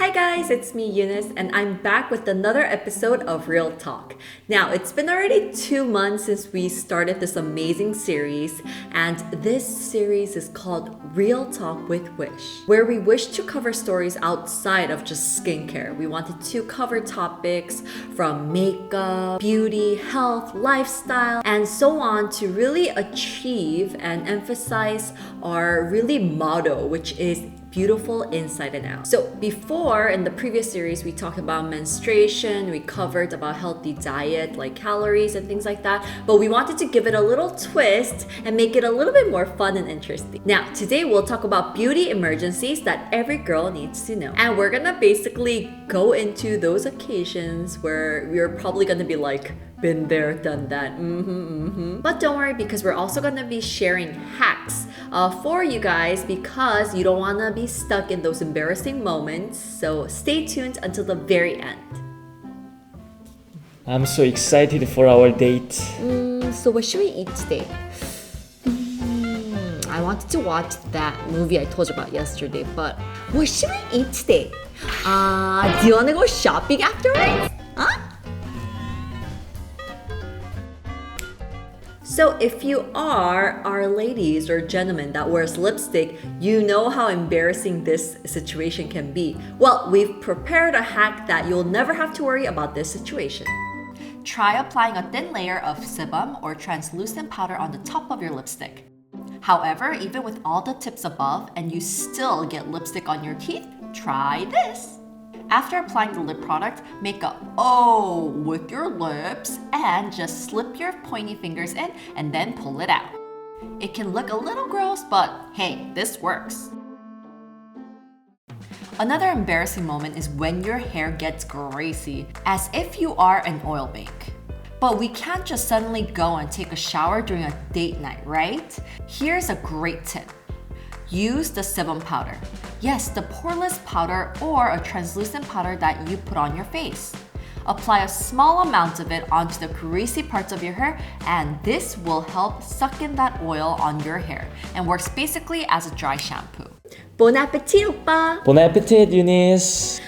Hi guys, it's me Eunice and I'm back with another episode of Real Talk. Now, it's been already 2 months since we started this amazing series, and this series is called Real Talk with Wish, where we wish to cover stories outside of just skincare. We wanted to cover topics from makeup, beauty, health, lifestyle, and so on to really achieve and emphasize our really motto, which is beautiful inside and out. So before, in the previous series, we talked about menstruation, we covered about healthy diet, like calories and things like that, but we wanted to give it a little twist and make it a little bit more fun and interesting. Now, today we'll talk about beauty emergencies that every girl needs to know. And we're gonna basically go into those occasions where we're probably gonna be like, been there, done that. But don't worry, because we're also gonna be sharing hacks for you guys, because you don't wanna be stuck in those embarrassing moments. So stay tuned until the very end. I'm so excited for our date. So what should we eat today? I wanted to watch that movie I told you about yesterday, but what should we eat today? Do you wanna go shopping afterwards? Huh? So if you are our ladies or gentlemen that wears lipstick, you know how embarrassing this situation can be. Well, we've prepared a hack that you'll never have to worry about this situation. Try applying a thin layer of sebum or translucent powder on the top of your lipstick. However, even with all the tips above and you still get lipstick on your teeth, try this. After applying the lip product, make a O with your lips and just slip your pointy fingers in and then pull it out. It can look a little gross, but hey, this works. Another embarrassing moment is when your hair gets greasy, as if you are an oil bake. But we can't just suddenly go and take a shower during a date night, right? Here's a great tip. Use the sebum powder. Yes, the poreless powder or a translucent powder that you put on your face. Apply a small amount of it onto the greasy parts of your hair, and this will help suck in that oil on your hair and works basically as a dry shampoo. Bon appetit, oppa! Bon appetit, Eunice.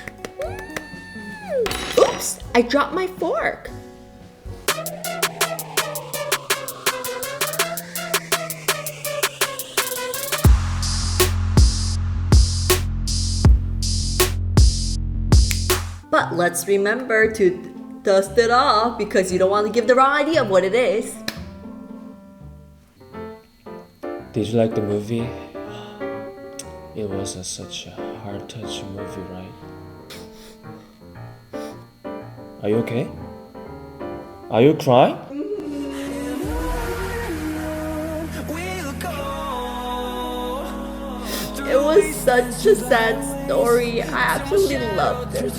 Oops, I dropped my fork. But let's remember to dust it off, because you don't want to give the wrong idea of what it is. Did you like the movie? It was such a heart-touching movie, right? Are you okay? Are you crying? It was such a sad story. I actually loved it.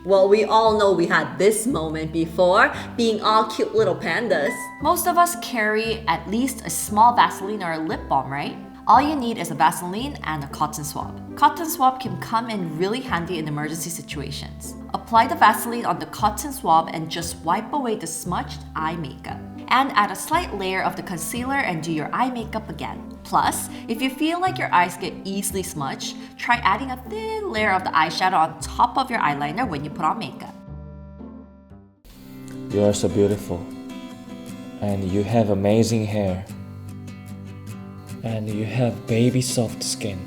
Well, we all know we had this moment before, being all cute little pandas. Most of us carry at least a small Vaseline or a lip balm, right? All you need is a Vaseline and a cotton swab. Cotton swab can come in really handy in emergency situations. Apply the Vaseline on the cotton swab and just wipe away the smudged eye makeup. And add a slight layer of the concealer and do your eye makeup again. Plus, if you feel like your eyes get easily smudged, try adding a thin layer of the eyeshadow on top of your eyeliner when you put on makeup. You are so beautiful. And you have amazing hair. And you have baby soft skin.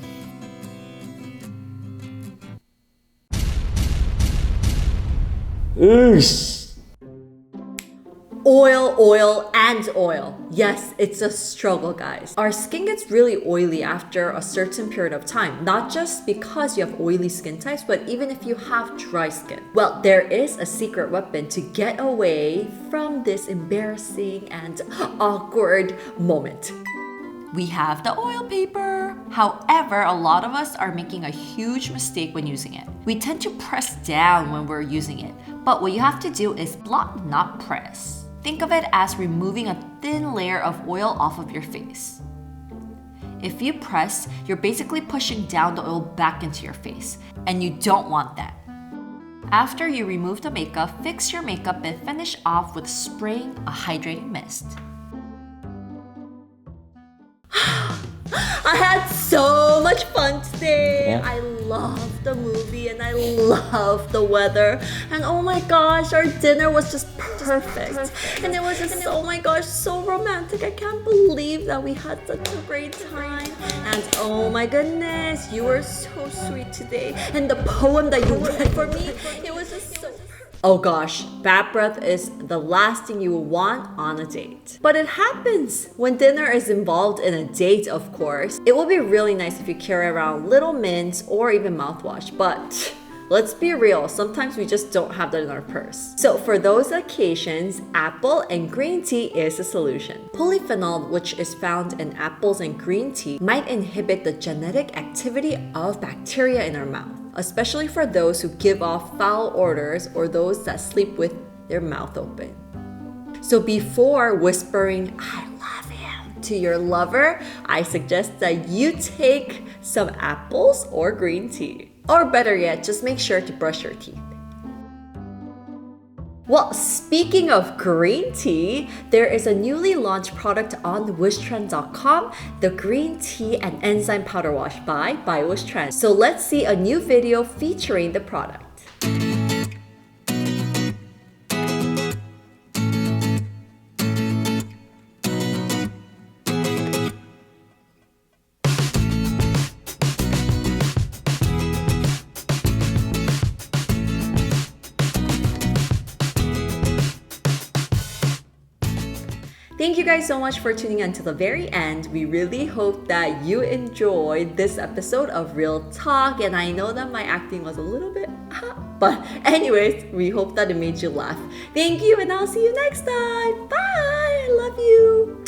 Oosh! Oil, oil, and oil. Yes, it's a struggle, guys. Our skin gets really oily after a certain period of time, not just because you have oily skin types, but even if you have dry skin. Well, there is a secret weapon to get away from this embarrassing and awkward moment. We have the oil paper. However, a lot of us are making a huge mistake when using it. We tend to press down when we're using it, but what you have to do is block, not press. Think of it as removing a thin layer of oil off of your face. If you press, you're basically pushing down the oil back into your face, and you don't want that. After you remove the makeup, fix your makeup and finish off with spraying a hydrating mist. I had so much fun today. Yeah. I love the movie and I love the weather. And oh my gosh, our dinner was just perfect. And it was just, oh my gosh, so romantic. I can't believe that we had such a great time. And oh my goodness, you were so sweet today. And the poem that you read for me, it was just so perfect. Oh gosh, bad breath is the last thing you will want on a date. But it happens when dinner is involved in a date, of course. It will be really nice if you carry around little mints or even mouthwash, but let's be real, sometimes we just don't have that in our purse. So for those occasions, apple and green tea is a solution. Polyphenol, which is found in apples and green tea, might inhibit the genetic activity of bacteria in our mouth, especially for those who give off foul odors or those that sleep with their mouth open. So before whispering, "I love you," to your lover, I suggest that you take some apples or green tea. Or better yet, just make sure to brush your teeth. Well, speaking of green tea, there is a newly launched product on Wishtrend.com, the Green Tea and Enzyme Powder Wash by Wishtrend. So let's see a new video featuring the product. Thank you guys so much for tuning in to the very end. We really hope that you enjoyed this episode of Real Talk, and I know that my acting was a little bit but anyways, we hope that it made you laugh. Thank you, and I'll see you next time. Bye! I love you!